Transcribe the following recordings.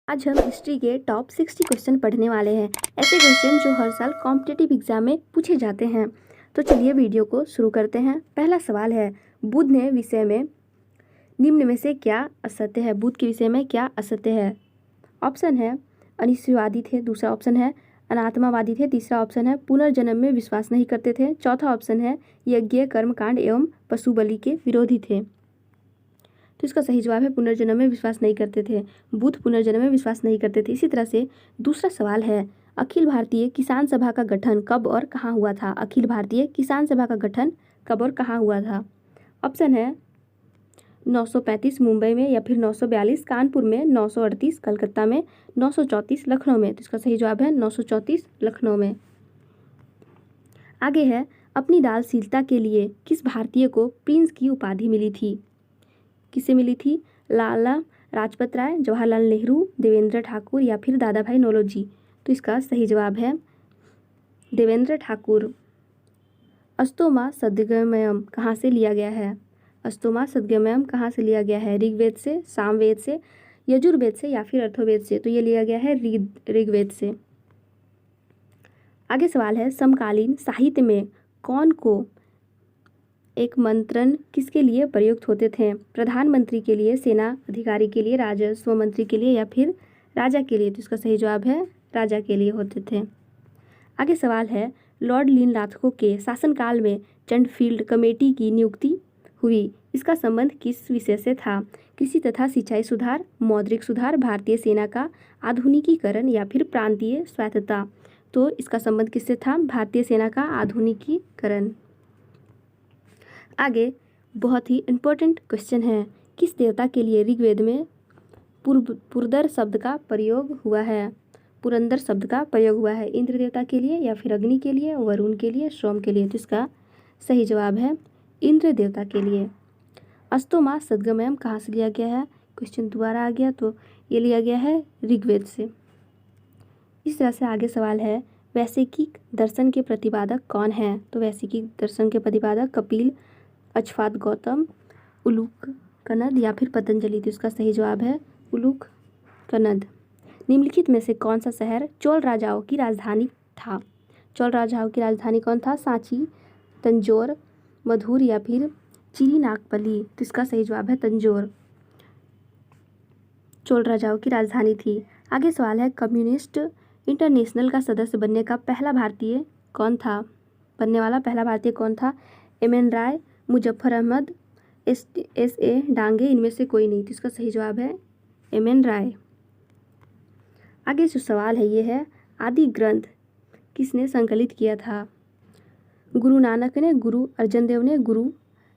आज हम हिस्ट्री के टॉप 60 क्वेश्चन पढ़ने वाले हैं। ऐसे क्वेश्चन जो हर साल कॉम्पिटिटिव एग्जाम में पूछे जाते हैं। तो चलिए वीडियो को शुरू करते हैं। पहला सवाल है, बुद्ध ने विषय में निम्न में से क्या असत्य है? बुद्ध के विषय में क्या असत्य है? ऑप्शन है अनिश्चयवादी थे, दूसरा ऑप्शन है अनात्मावादी थे, तीसरा ऑप्शन है पुनर्जन्म में विश्वास नहीं करते थे, चौथा ऑप्शन है यज्ञ कर्मकांड एवं पशु बलि के विरोधी थे। तो इसका सही जवाब है पुनर्जन्म में विश्वास नहीं करते थे। बुद्ध पुनर्जन्म में विश्वास नहीं करते थे। इसी तरह से दूसरा सवाल है, अखिल भारतीय किसान सभा का गठन कब और कहाँ हुआ था? अखिल भारतीय किसान सभा का गठन कब और कहाँ हुआ था? ऑप्शन है 935 मुंबई में, या फिर 942 कानपुर में, 938 कलकत्ता में, 934 लखनऊ में। तो इसका सही जवाब है 934 लखनऊ में। आगे है, अपनी दानशीलता के लिए किस भारतीय को प्रिंस की उपाधि मिली थी? किसे मिली थी? लाला लाजपत राय, जवाहरलाल नेहरू, देवेंद्र ठाकुर या फिर दादा भाई नौरोजी। तो इसका सही जवाब है देवेंद्र ठाकुर। अस्तोमा सद्गमयम कहाँ से लिया गया है? अस्तोमा सद्गमयम कहाँ से लिया गया है? ऋग्वेद से, सामवेद से, यजुर्वेद से या फिर अथर्ववेद से? तो ये लिया गया है ऋग्वेद से। आगे सवाल है, समकालीन साहित्य में कौन को एक मंत्रण किसके लिए प्रयुक्त होते थे? प्रधानमंत्री के लिए, सेना अधिकारी के लिए, राजस्व मंत्री के लिए या फिर राजा के लिए? तो इसका सही जवाब है राजा के लिए होते थे। आगे सवाल है, लॉर्ड लिनलाथको के शासनकाल में चंडफील्ड कमेटी की नियुक्ति हुई, इसका संबंध किस विषय से था? कृषि तथा सिंचाई सुधार, मौद्रिक सुधार, भारतीय सेना का आधुनिकीकरण या फिर प्रांतीय स्वायत्तता? तो इसका संबंध किससे था? भारतीय सेना का आधुनिकीकरण। आगे बहुत ही इम्पोर्टेंट क्वेश्चन है, किस देवता के लिए ऋग्वेद में पुरंदर शब्द का प्रयोग हुआ है? पुरंदर शब्द का प्रयोग हुआ है इंद्र देवता के लिए या फिर अग्नि के लिए, वरुण के लिए, सोम के लिए? तो इसका सही जवाब है इंद्र देवता के लिए। अस्तोमा सद्गमयम कहाँ से लिया गया है? क्वेश्चन दोबारा आ गया, तो ये लिया गया है ऋग्वेद से। इस तरह से आगे सवाल है, वैशेषिक दर्शन के प्रतिपादक कौन है? तो वैशेषिक दर्शन के प्रतिपादक कपिल, अक्षफाद गौतम, उलूक कनद या फिर पतंजलि? तो इसका सही जवाब है उलूक कनद। निम्नलिखित में से कौन सा शहर चोल राजाओं की राजधानी था? चोल राजाओं की राजधानी कौन था? सांची, तंजौर, मधुर या फिर चिरिनाकपल्ली? तो इसका सही जवाब है तंजौर। चोल राजाओं की राजधानी थी। आगे सवाल है, कम्युनिस्ट इंटरनेशनल का सदस्य बनने का पहला भारतीय कौन था? बनने वाला पहला भारतीय कौन था? एम.एन. राय, मुजफ्फर अहमद, एस.ए. डांगे, इनमें से कोई नहीं? तो इसका सही जवाब है एम.एन. राय। आगे जो सवाल है ये है, आदि ग्रंथ किसने संकलित किया था? गुरु नानक ने, गुरु अर्जन देव ने, गुरु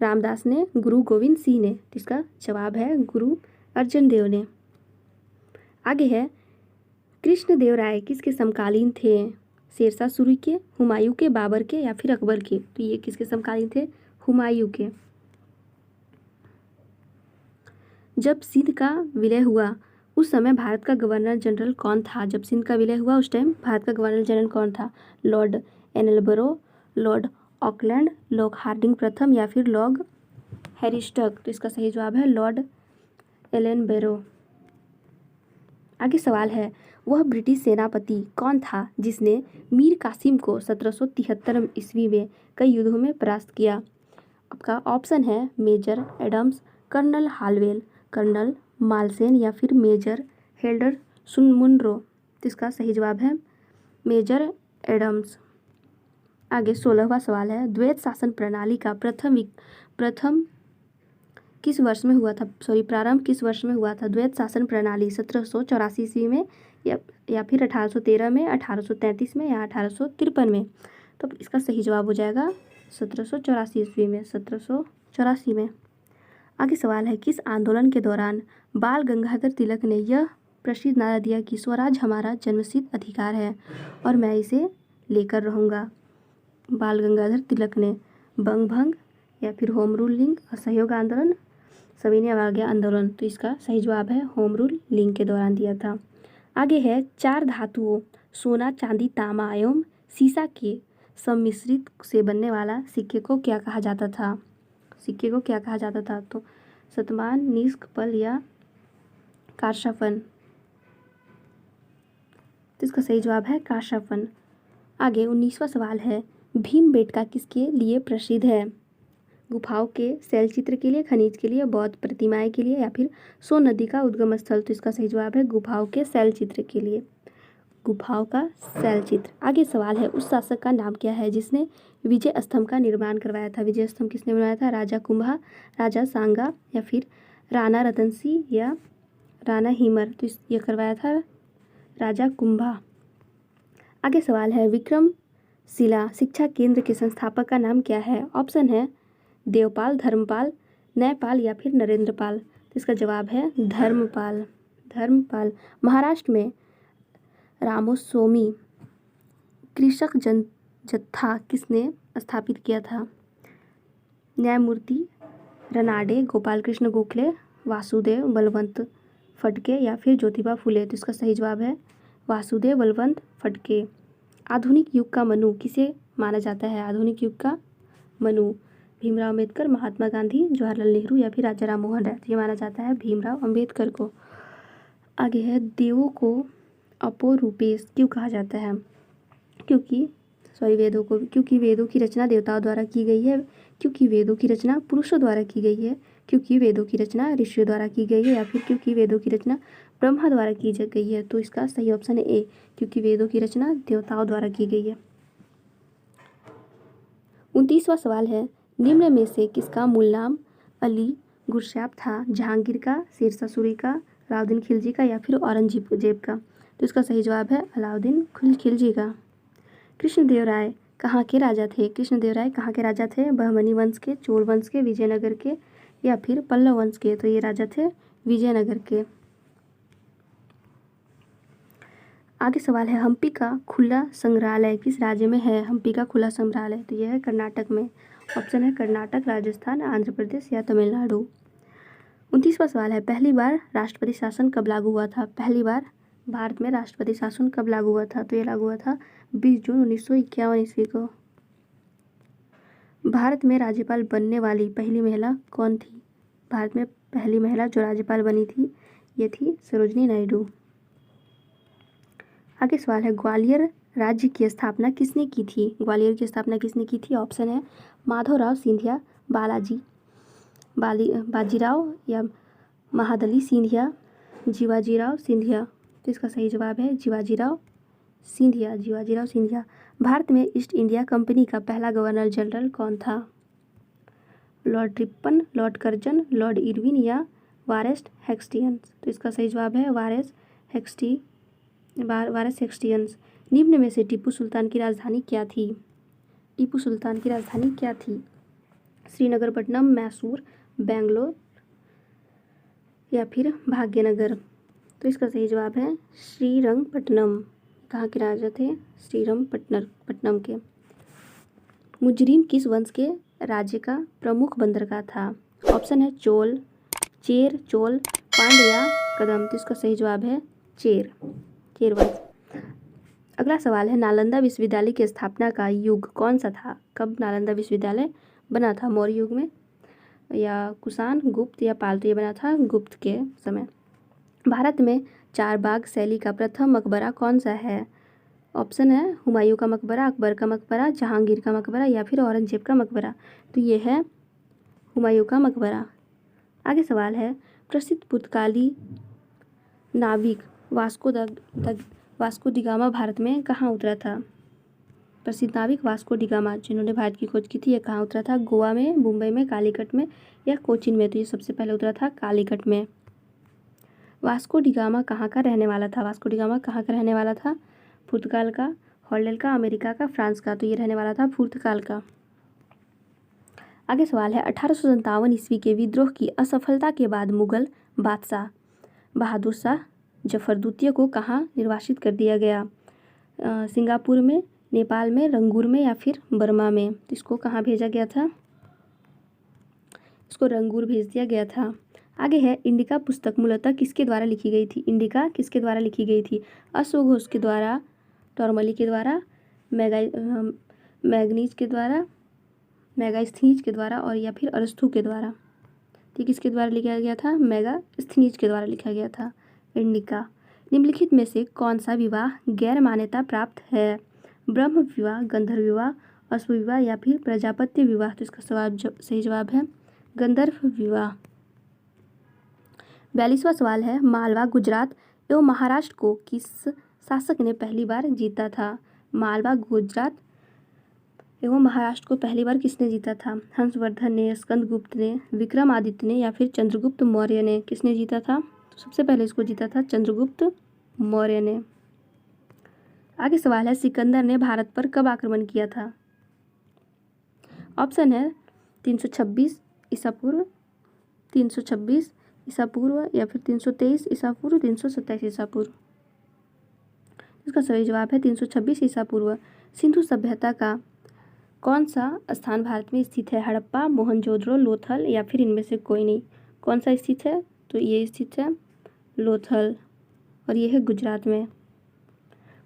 रामदास ने, गुरु गोविंद सिंह ने? तो इसका जवाब है गुरु अर्जन देव ने। आगे है, कृष्णदेव राय किसके समकालीन थे? शेरशाह सूरी के, हुमायूं के, बाबर के या फिर अकबर के? तो ये किसके समकालीन थे? हुमायूं के। जब सिंध का विलय हुआ उस समय भारत का गवर्नर जनरल कौन था? जब सिंध का विलय हुआ उस टाइम भारत का गवर्नर जनरल कौन था? Lord Ellenborough, Lord Auckland, Lord Hardinge प्रथम या फिर लॉर्ड हैरिस्टक? तो इसका सही जवाब है लॉर्ड एलेनबरो। आगे सवाल है, वह ब्रिटिश सेनापति कौन था जिसने मीर कासिम को 1773 ईस्वी में कई युद्धों में परास्त किया? आपका ऑप्शन है Major Adams, Colonel Holwell, Colonel Malleson या फिर मेजर हेल्डर सुनमुनरो? तो इसका सही जवाब है मेजर एडम्स। आगे 16वां सवाल है, द्वैत शासन प्रणाली का प्रथम किस वर्ष में हुआ था? प्रारंभ किस वर्ष में हुआ था? द्वैत शासन प्रणाली 1784 ईस्वी में या फिर 1813 में, 1833 में या 1853 में? तो इसका सही जवाब हो जाएगा 1784 ईस्वी में, 1784 में। आगे सवाल है, किस आंदोलन के दौरान बाल गंगाधर तिलक ने यह प्रसिद्ध नारा दिया कि स्वराज हमारा जन्मसिद्ध अधिकार है और मैं इसे लेकर रहूँगा? बाल गंगाधर तिलक ने बंग भंग या फिर होम रूल लिंग, असहयोग आंदोलन, सविनय अवज्ञा आंदोलन? तो इसका सही जवाब है होम रूल लिंग के दौरान दिया था। आगे है, चार धातुओं सोना, चांदी, तांबा एवं सीसा के सम्मिश्रित से बनने वाला सिक्के को क्या कहा जाता था? सिक्के को क्या कहा जाता था? तो शतमान, निष्क, पल या कारशाफन? तो इसका सही जवाब है काशापन। आगे 19वां सवाल है, भीमबेटका किसके लिए प्रसिद्ध है? गुफाओं के शैल चित्र के लिए, खनिज के लिए, बौद्ध प्रतिमाएं के लिए या फिर सोन नदी का उद्गम स्थल? तो इसका सही जवाब है गुफाओं के शैल चित्र के लिए, गुफाओं का शैल चित्र। आगे सवाल है, उस शासक का नाम क्या है जिसने विजय स्तंभ का निर्माण करवाया था? विजय स्तंभ किसने बनवाया था? राजा कुंभा, राजा सांगा या फिर राणा रतन सिंह या राणा हिमर? तो ये करवाया था राजा कुंभा। आगे सवाल है, विक्रमशिला शिक्षा केंद्र के संस्थापक का नाम क्या है? ऑप्शन है देवपाल, धर्मपाल, न्यायपाल या फिर नरेंद्रपाल? तो इसका जवाब है धर्मपाल। धर्मपाल। महाराष्ट्र में रामस्वामी कृषक जत्था किसने स्थापित किया था? न्यायमूर्ति रनाडे, गोपाल कृष्ण गोखले, वासुदेव बलवंत फडके या फिर ज्योतिबा फुले? तो इसका सही जवाब है वासुदेव बलवंत फडके। आधुनिक युग का मनु किसे माना जाता है? आधुनिक युग का मनु भीमराव अम्बेडकर, महात्मा गांधी, जवाहरलाल नेहरू या फिर राजा राम मोहन राय? ये माना जाता है भीमराव अम्बेडकर को। आगे है, देवों को अपौरुषेय क्यों कहा जाता है? क्योंकि वेदों की रचना देवताओं द्वारा की गई है, क्योंकि वेदों की रचना पुरुषों द्वारा की गई है, क्योंकि वेदों की रचना ऋषियों द्वारा की गई है या फिर क्योंकि वेदों की रचना ब्रह्मा द्वारा की गई है? तो इसका सही ऑप्शन है ए, क्योंकि वेदों की रचना देवताओं द्वारा की गई है। 29वां सवाल है, निम्न में से किसका मूल नाम अली गुरसाब था? जहांगीर का, शेरशाह सूरी का, अलाउद्दीन खिलजी का या फिर औरंगजेब का? तो इसका सही जवाब है अलाउद्दीन खिलजी का। कृष्णदेवराय कहाँ के राजा थे? कृष्णदेवराय कहाँ के राजा थे? बहमनी वंश के, चोल वंश के, विजयनगर के या फिर पल्लव वंश के? तो ये राजा थे विजयनगर के। आगे सवाल है, हम्पी का खुला संग्रहालय किस राज्य में है? हम्पी का खुला संग्रहालय, तो यह है कर्नाटक में। ऑप्शन है कर्नाटक, राजस्थान, आंध्र प्रदेश या तमिलनाडु। 29वां सवाल है, पहली बार राष्ट्रपति शासन कब लागू हुआ था? पहली बार भारत में राष्ट्रपति शासन कब लागू हुआ था? तो ये लागू हुआ था 20 जून 1951 ईस्वी को। भारत में राज्यपाल बनने वाली पहली महिला कौन थी? भारत में पहली महिला जो राज्यपाल बनी थी ये थी सरोजनी नायडू। आगे सवाल है, ग्वालियर राज्य की स्थापना किसने की थी? ग्वालियर की स्थापना किसने की थी? ऑप्शन है माधवराव सिंधिया, बाजीराव या महादली सिंधिया, जीवाजीराव सिंधिया? तो इसका सही जवाब है जीवाजीराव सिंधिया। भारत में ईस्ट इंडिया कंपनी का पहला गवर्नर जनरल कौन था? Lord Ripon, Lord Curzon, Lord Irwin या वारेस हेस्टिंग्स? तो इसका सही जवाब है वारेस हेस्टिंग्स। निम्न में से टीपू सुल्तान की राजधानी क्या थी? टीपू सुल्तान की राजधानी क्या थी? श्रीरंगपट्टनम, मैसूर, बेंगलोर या फिर भाग्यनगर? तो इसका सही जवाब है श्रीरंगपट्टनम। कहाँ के राजा थे? श्रीरंगपट्टनम के। मुजरिम किस वंश के राज्य का प्रमुख बंदरगाह था? ऑप्शन है चेर, पांड्य या कदम? तो इसका सही जवाब है चेर वंश। अगला सवाल है, नालंदा विश्वविद्यालय की स्थापना का युग कौन सा था? कब नालंदा विश्वविद्यालय बना था? मौर्य युग में या कुषाण, गुप्त या पाल? तो ये बना था गुप्त के समय। भारत में चार बाग शैली का प्रथम मकबरा कौन सा है? ऑप्शन है हुमायूं का मकबरा, अकबर का मकबरा, जहांगीर का मकबरा या फिर औरंगजेब का मकबरा? तो ये है हुमायूं का मकबरा। आगे सवाल है, प्रसिद्ध पुर्तगाली नाविक वास्को डी गामा भारत में कहाँ उतरा था? प्रसिद्ध नाविक वास्को डी गामा जिन्होंने भारत की खोज की थी, ये कहाँ उतरा था? गोवा में, मुंबई में, कालीकट में या कोचीन में? तो ये सबसे पहले उतरा था कालीकट में। वास्को डी गामा कहाँ का रहने वाला था? वास्को डी गामा कहाँ का रहने वाला था? पुर्तगाल का, हॉलैंड का, अमेरिका का, फ्रांस का? तो ये रहने वाला था पुर्तगाल का। आगे सवाल है, 1857 ईस्वी के विद्रोह की असफलता के बाद मुगल बादशाह बहादुर शाह जफर द्वितीय को कहाँ निर्वासित कर दिया गया? सिंगापुर में, नेपाल में, रंगूर में या फिर बर्मा में? तो इसको कहाँ भेजा गया था? इसको रंगूर भेज दिया गया था। आगे है, इंडिका पुस्तक मूलतः किसके द्वारा लिखी गई थी? इंडिका किसके द्वारा लिखी गई थी? अश्वघोष के द्वारा, टॉरमली के द्वारा, मैगनीज के द्वारा, मेगास्थनीज के द्वारा और या फिर अरस्तु के द्वारा? तो किसके द्वारा लिखा गया था? मेगास्थनीज के द्वारा लिखा गया था इंडिका। निम्नलिखित में से कौन सा विवाह गैर मान्यता प्राप्त है? ब्रह्म विवाह, गंधर्व विवाह, अश्व विवाह या फिर प्रजापत्य विवाह? तो इसका सही जवाब है गंधर्व विवाह। 42वां सवाल है, मालवा, गुजरात एवं महाराष्ट्र को किस शासक ने पहली बार जीता था? मालवा, गुजरात एवं महाराष्ट्र को पहली बार किसने जीता था? हंसवर्धन ने, स्कंदगुप्त ने, विक्रमादित्य ने या फिर चंद्रगुप्त मौर्य ने? किसने जीता था? तो सबसे पहले इसको जीता था चंद्रगुप्त मौर्य ने। आगे सवाल है, सिकंदर ने भारत पर कब आक्रमण किया था? ऑप्शन है 326 ईसा पूर्व, 326 ईसा पूर्व या फिर 323 ईसा पूर्व, 327 ईसा पूर्व। इसका सही जवाब है 326 ईसा पूर्व। सिंधु सभ्यता का कौन सा स्थान भारत में स्थित है? हड़प्पा, मोहनजोदड़ो, लोथल या फिर इनमें से कोई नहीं? कौन सा स्थित है? तो ये स्थित है लोथल और ये है गुजरात में।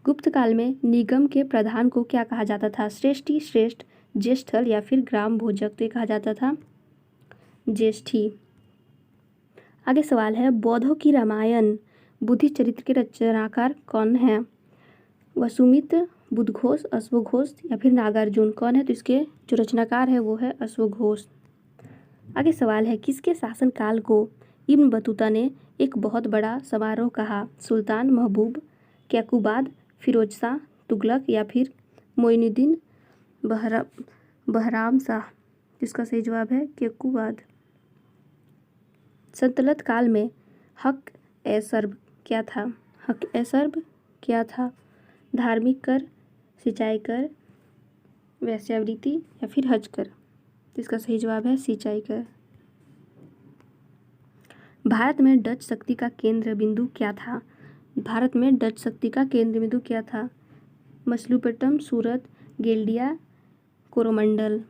गुप्त काल में निगम के प्रधान को क्या कहा जाता था? श्रेष्ठी, श्रेष्ठ, ज्येष्ठल या फिर ग्राम भोजक? तो ये कहा जाता था ज्येष्ठी। आगे सवाल है, बौद्धों की रामायण बुद्धि चरित्र के रचनाकार कौन है? वसुमित्र, बुद्धघोष, अश्वघोष या फिर नागार्जुन? कौन है? तो इसके जो रचनाकार है वो है अश्वघोष। आगे सवाल है, किसके शासनकाल को इब्न बतूता ने एक बहुत बड़ा समारोह कहा? सुल्तान महबूब, कैकुबाद, फिरोज शाह तुगलक या फिर मोइनुद्दीन बहराम शाह? जिसका सही जवाब है कैकुबाद। सल्तनत काल में हक ए सर्ब क्या था? हक ए सर्ब क्या था? धार्मिक कर, सिंचाई कर, वेश्यावृत्ति या फिर हज कर? इसका सही जवाब है सिंचाई कर। भारत में डच शक्ति का केंद्र बिंदु क्या था? भारत में डच शक्ति का केंद्र बिंदु क्या था? मछलीपट्टनम, सूरत, गेल्डिया, कोरोमंडल?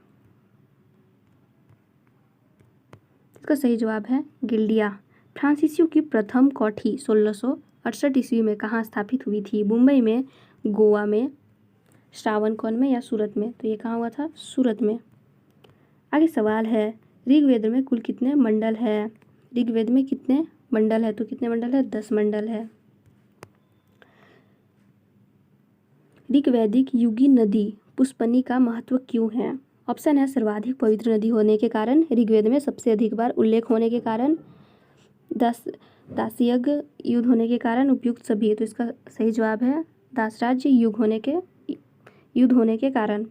इसका सही जवाब है गिल्डिया। फ्रांसीसियों की प्रथम कोठी 1668 ईस्वी में कहाँ स्थापित हुई थी? मुंबई में, गोवा में, श्रावणकोर में या सूरत में? तो ये कहाँ हुआ था? सूरत में। आगे सवाल है, ऋग्वेद में कुल कितने मंडल है? ऋग्वेद में कितने मंडल है? तो कितने मंडल है? 10 मंडल है। ऋग्वैदिक युगी नदी पुष्पनी का महत्व क्यों है? ऑप्शन है, सर्वाधिक पवित्र नदी होने के कारण, ऋग्वेद में सबसे अधिक बार उल्लेख होने के कारण, दासयज्ञ युद्ध होने के कारण, उपयुक्त सभी। तो इसका सही जवाब है दासराज्य युद्ध होने के कारण।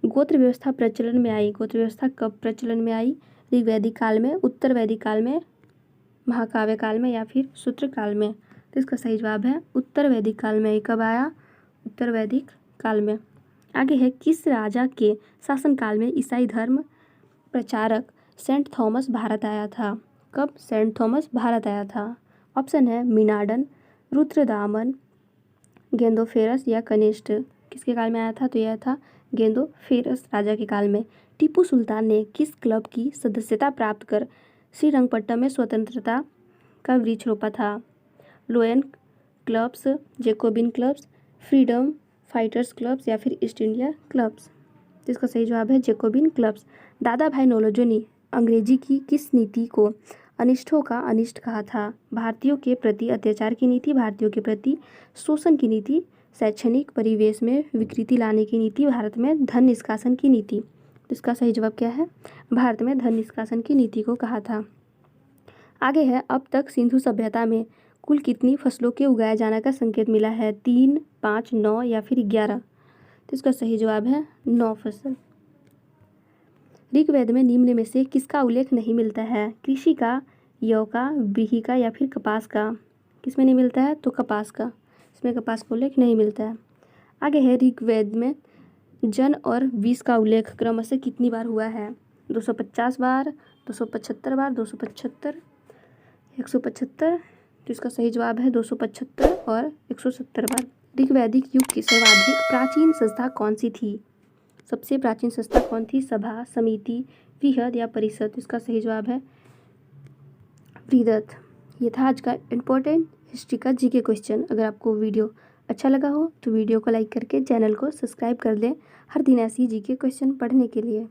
गोत्र व्यवस्था प्रचलन में आई। गोत्र व्यवस्था कब प्रचलन में आई? ऋग्वैदिक काल में, उत्तर वैदिक काल में, महाकाव्य काल में या फिर सूत्र काल में? तो इसका सही जवाब है उत्तर वैदिक काल में। कब आया? उत्तर वैदिक काल में। आगे है, किस राजा के शासनकाल में ईसाई धर्म प्रचारक सेंट थॉमस भारत आया था? कब सेंट थॉमस भारत आया था? ऑप्शन है, मीनाडन, रुद्रदामन, गेंदोफेरस या कनिष्ठ? किसके काल में आया था? तो यह था गेंदोफेरस राजा के काल में। टीपू सुल्तान ने किस क्लब की सदस्यता प्राप्त कर श्रीरंगपट्टम में स्वतंत्रता का वृक्ष रोपा था? लोयन clubs, Jacobian clubs, freedom fighters clubs या फिर ईस्ट इंडिया क्लब्स? जिसका सही जवाब है जैकोबिन क्लब्स। दादा भाई नौरोजी ने अंग्रेजी की किस नीति को अनिष्टों का अनिष्ट कहा था? भारतीयों के प्रति अत्याचार की नीति, भारतीयों के प्रति शोषण की नीति, शैक्षणिक परिवेश में विकृति लाने की नीति, भारत में धन निष्कासन की नीति? तो इसका सही जवाब क्या है? भारत में धन निष्कासन की नीति को कहा था। आगे है, अब तक सिंधु सभ्यता में कुल कितनी फसलों के उगाए जाने का संकेत मिला है? 3, 5, 9 या फिर 11? तो इसका सही जवाब है 9 फसल। ऋग्वेद में निम्न में से किसका उल्लेख नहीं मिलता है? कृषि का, यव का, व्रीहि का या फिर कपास का? किसमें नहीं मिलता है? तो कपास का। इसमें कपास का उल्लेख नहीं मिलता है। आगे है, ऋग्वेद में जन और विष का उल्लेख क्रमशः कितनी बार हुआ है? 250 बार, 275 बार, 275, 175? तो इसका सही जवाब है 275 और 170 बार। ऋग्वैदिक युग की सर्वाधिक प्राचीन संस्था कौन सी थी? सबसे प्राचीन संस्था कौन थी? सभा, समिति, वृहद या परिषद? इसका सही जवाब है वृहद। ये था आज का इम्पोर्टेंट हिस्ट्री का जीके क्वेश्चन। अगर आपको वीडियो अच्छा लगा हो तो वीडियो को लाइक करके चैनल को सब्सक्राइब कर लें हर दिन ऐसी जीके क्वेश्चन पढ़ने के लिए।